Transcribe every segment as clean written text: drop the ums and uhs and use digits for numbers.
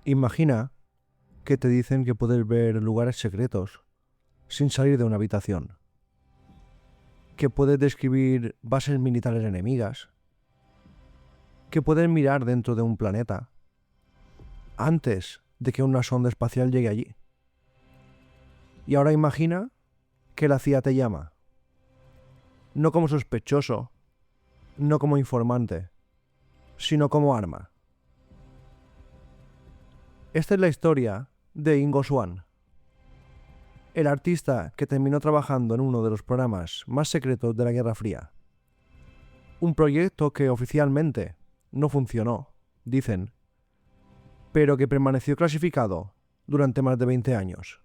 Imagina que te dicen que puedes ver lugares secretos sin salir de una habitación, que puedes describir bases militares enemigas, que puedes mirar dentro de un planeta antes de que una sonda espacial llegue allí. Y ahora imagina que la CIA te llama, no como sospechoso, no como informante, sino como arma. Esta es la historia de Ingo Swann, el artista que terminó trabajando en uno de los programas más secretos de la Guerra Fría. Un proyecto que oficialmente no funcionó, dicen, pero que permaneció clasificado durante más de 20 años.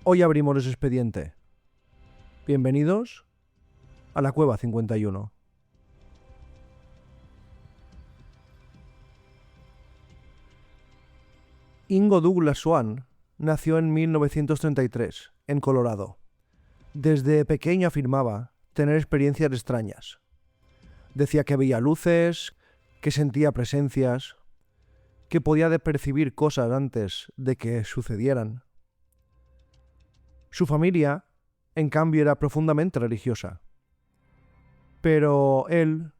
Hoy abrimos ese expediente. Bienvenidos a la Cueva 51. Ingo Douglas Swann nació en 1933, en Colorado. Desde pequeño afirmaba tener experiencias extrañas. Decía que veía luces, que sentía presencias, que podía percibir cosas antes de que sucedieran. Su familia, en cambio, era profundamente religiosa. Pero él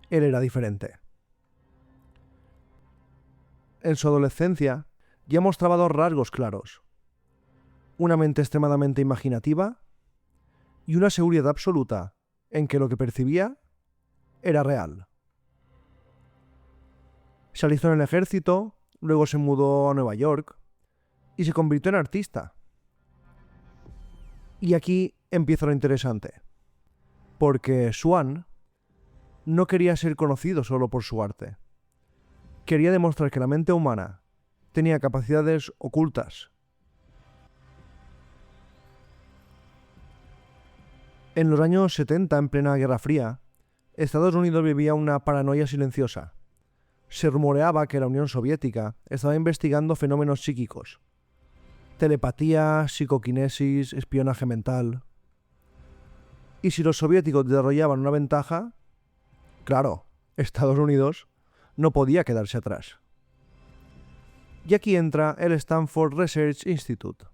era diferente. En su adolescencia ya mostraba dos rasgos claros: una mente extremadamente imaginativa y una seguridad absoluta en que lo que percibía era real. Se alistó en el ejército, luego se mudó a Nueva York y se convirtió en artista. Y aquí empieza lo interesante, porque Swann no quería ser conocido solo por su arte. Quería demostrar que la mente humana tenía capacidades ocultas. En los años 70, en plena Guerra Fría, Estados Unidos vivía una paranoia silenciosa. Se rumoreaba que la Unión Soviética estaba investigando fenómenos psíquicos: telepatía, psicoquinesis, espionaje mental. Y si los soviéticos desarrollaban una ventaja, claro, Estados Unidos no podía quedarse atrás. Y aquí entra el Stanford Research Institute.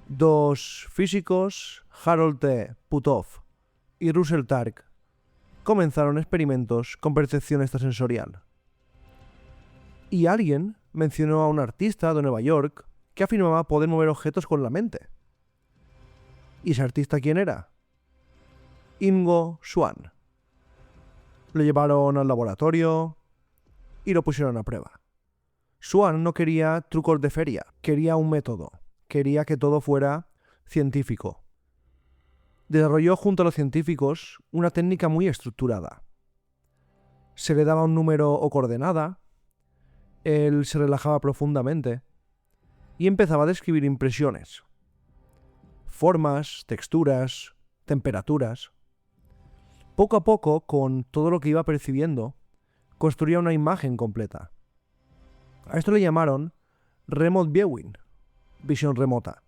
Dos físicos, Harold T. Puthoff y Russell Targ, comenzaron experimentos con percepción extrasensorial. Y alguien mencionó a un artista de Nueva York que afirmaba poder mover objetos con la mente. ¿Y ese artista quién era? Ingo Swann. Lo llevaron al laboratorio y lo pusieron a prueba. Swann no quería trucos de feria, quería un método, quería que todo fuera científico. Desarrolló junto a los científicos una técnica muy estructurada. Se le daba un número o coordenada, él se relajaba profundamente y empezaba a describir impresiones, formas, texturas, temperaturas. Poco a poco, con todo lo que iba percibiendo, construía una imagen completa. A esto le llamaron remote viewing, visión remota.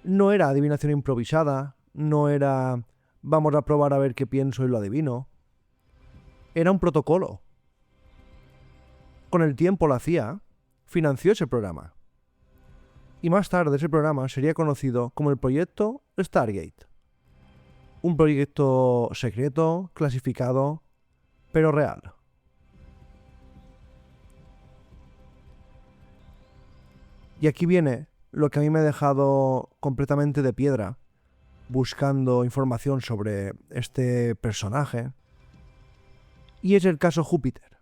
No era adivinación improvisada, no era vamos a probar a ver qué pienso y lo adivino. Era un protocolo. Con el tiempo la CIA financió ese programa. Y más tarde ese programa sería conocido como el proyecto Stargate. Un proyecto secreto, clasificado, pero real. Y aquí viene lo que a mí me ha dejado completamente de piedra buscando información sobre este personaje, y es el caso Júpiter.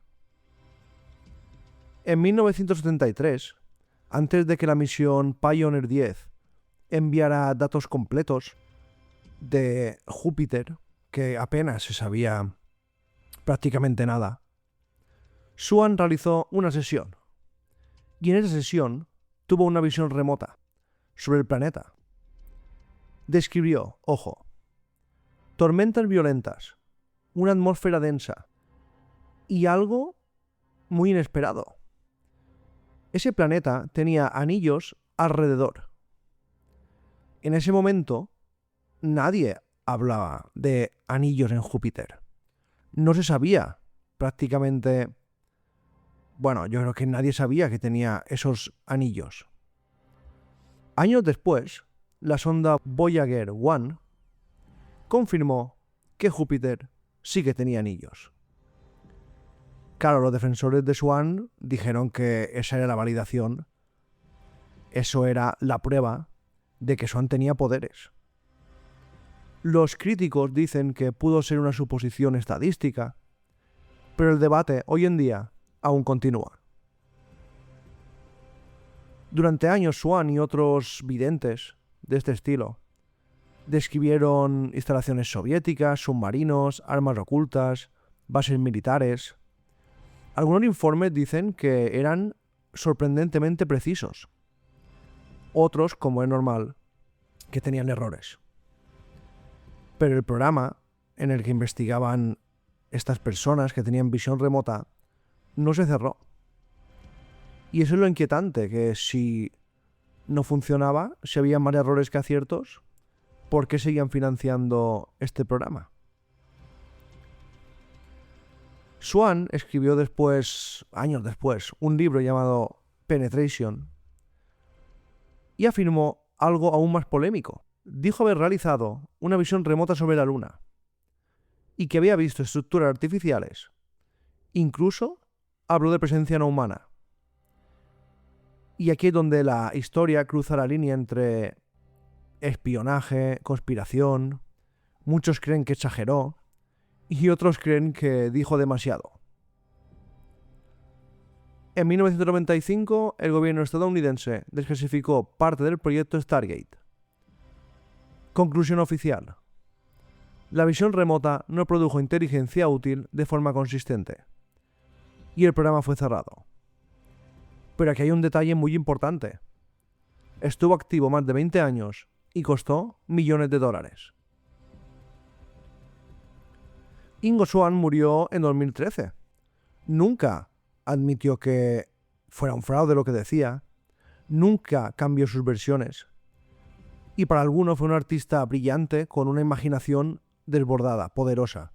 En 1973, antes de que la misión Pioneer 10 enviara datos completos de Júpiter, que apenas se sabía prácticamente nada, Swann realizó una sesión, y en esa sesión tuvo una visión remota sobre el planeta. Describió, ojo, tormentas violentas, una atmósfera densa y algo muy inesperado. Ese planeta tenía anillos alrededor. En ese momento, nadie hablaba de anillos en Júpiter. No se sabía prácticamente... Bueno, yo creo que nadie sabía que tenía esos anillos. Años después, la sonda Voyager 1 confirmó que Júpiter sí que tenía anillos. Claro, los defensores de Swan dijeron que esa era la validación, eso era la prueba de que Swan tenía poderes. Los críticos dicen que pudo ser una suposición estadística, pero el debate hoy en día aún continúa. Durante años, Swan y otros videntes de este estilo describieron instalaciones soviéticas, submarinos, armas ocultas, bases militares. Algunos informes dicen que eran sorprendentemente precisos. Otros, como es normal, que tenían errores. Pero el programa en el que investigaban estas personas que tenían visión remota no se cerró. Y eso es lo inquietante, que si no funcionaba, si había más errores que aciertos, ¿por qué seguían financiando este programa? Swan escribió después, años después, un libro llamado Penetration y afirmó algo aún más polémico. Dijo haber realizado una visión remota sobre la Luna y que había visto estructuras artificiales. Incluso habló de presencia no humana. Y aquí es donde la historia cruza la línea entre espionaje, conspiración. Muchos creen que exageró y otros creen que dijo demasiado. En 1995, el gobierno estadounidense desclasificó parte del proyecto Stargate. Conclusión oficial. La visión remota no produjo inteligencia útil de forma consistente y el programa fue cerrado. Pero aquí hay un detalle muy importante. Estuvo activo más de 20 años y costó millones de dólares. Ingo Swann murió en 2013. Nunca admitió que fuera un fraude lo que decía. Nunca cambió sus versiones. Y para algunos fue un artista brillante con una imaginación desbordada, poderosa.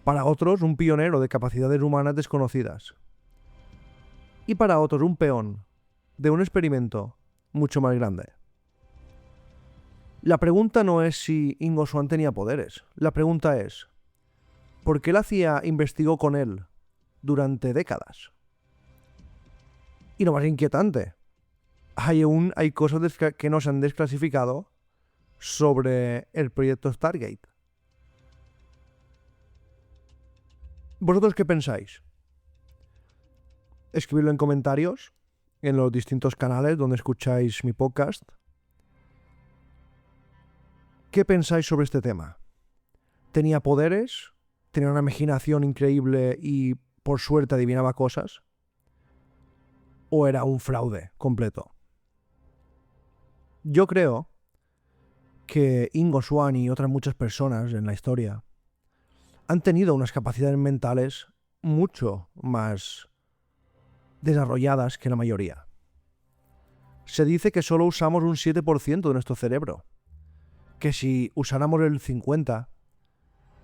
Para otros, un pionero de capacidades humanas desconocidas. Y para otros, un peón de un experimento mucho más grande. La pregunta no es si Ingo Swann tenía poderes. La pregunta es, ¿por qué la CIA investigó con él durante décadas? Y lo más inquietante, hay cosas que no se han desclasificado sobre el proyecto Stargate. ¿Vosotros qué pensáis? Escribidlo en comentarios en los distintos canales donde escucháis mi podcast. ¿Qué pensáis sobre este tema? ¿Tenía poderes? ¿Tenía una imaginación increíble y por suerte adivinaba cosas? ¿O era un fraude completo? Yo creo que Ingo Swann y otras muchas personas en la historia han tenido unas capacidades mentales mucho más desarrolladas que la mayoría. Se dice que solo usamos un 7% de nuestro cerebro, que si usáramos el 50%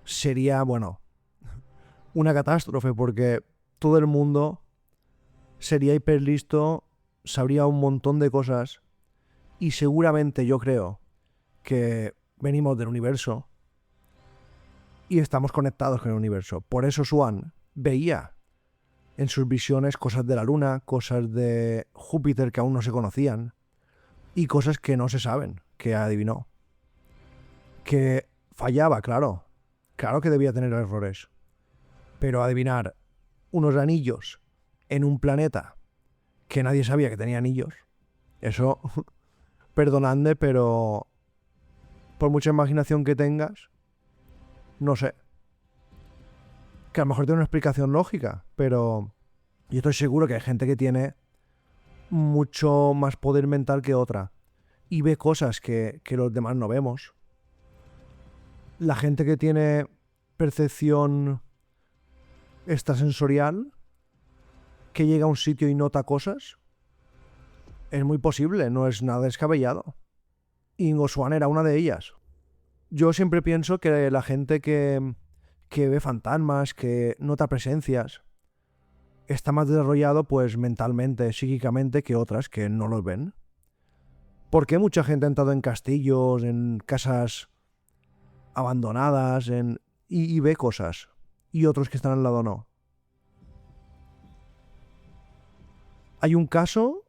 sería, una catástrofe, porque todo el mundo sería hiperlisto, sabría un montón de cosas y seguramente yo creo que venimos del universo y estamos conectados con el universo. Por eso Swann veía en sus visiones cosas de la Luna, cosas de Júpiter que aún no se conocían y cosas que no se saben, que adivinó. Que fallaba, claro que debía tener errores, pero adivinar unos anillos en un planeta que nadie sabía que tenía anillos, eso, perdonadme, pero por mucha imaginación que tengas, no sé. Que a lo mejor tiene una explicación lógica, pero yo estoy seguro que hay gente que tiene mucho más poder mental que otra y ve cosas que los demás no vemos. La gente que tiene percepción extrasensorial, que llega a un sitio y nota cosas, es muy posible, no es nada descabellado. Ingo Swann era una de ellas. Yo siempre pienso que la gente que que ve fantasmas, que nota presencias, está más desarrollado pues mentalmente, psíquicamente que otras que no los ven. ¿Por qué mucha gente ha entrado en castillos, en casas abandonadas, y ve cosas? Y otros que están al lado no. Hay un caso,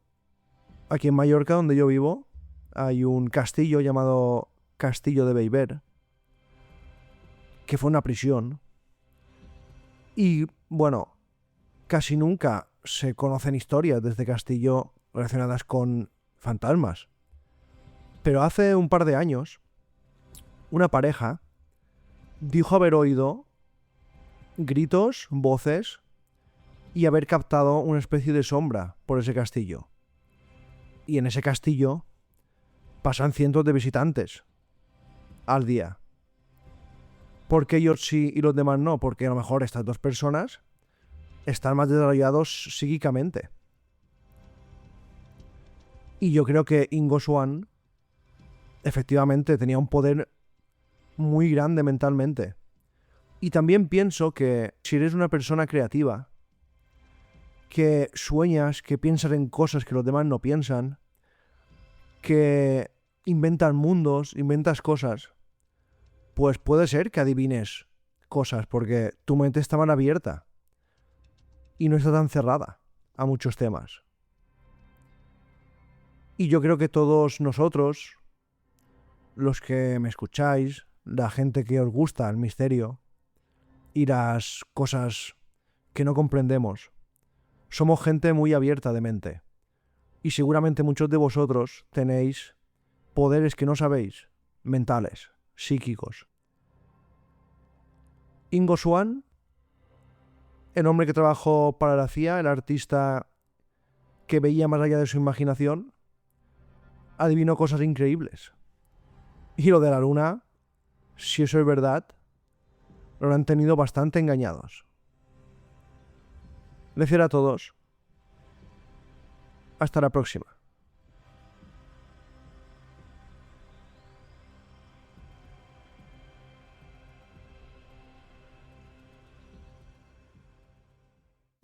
aquí en Mallorca, donde yo vivo, hay un castillo llamado Castillo de Bellver, que fue una prisión. Y bueno, casi nunca se conocen historias de este castillo relacionadas con fantasmas. Pero hace un par de años, una pareja dijo haber oído gritos, voces y haber captado una especie de sombra por ese castillo. Y en ese castillo pasan cientos de visitantes al día. ¿Por qué ellos sí y los demás no? Porque a lo mejor estas dos personas están más desarrollados psíquicamente. Y yo creo que Ingo Swann efectivamente tenía un poder muy grande mentalmente. Y también pienso que si eres una persona creativa, que sueñas, que piensas en cosas que los demás no piensan, que inventas mundos, inventas cosas, pues puede ser que adivines cosas porque tu mente está más abierta y no está tan cerrada a muchos temas. Y yo creo que todos nosotros, los que me escucháis, la gente que os gusta el misterio y las cosas que no comprendemos, somos gente muy abierta de mente. Y seguramente muchos de vosotros tenéis poderes que no sabéis, mentales, psíquicos. Ingo Swann, el hombre que trabajó para la CIA, el artista que veía más allá de su imaginación, adivinó cosas increíbles. Y lo de la luna, si eso es verdad, lo han tenido bastante engañados. Les a todos. Hasta la próxima.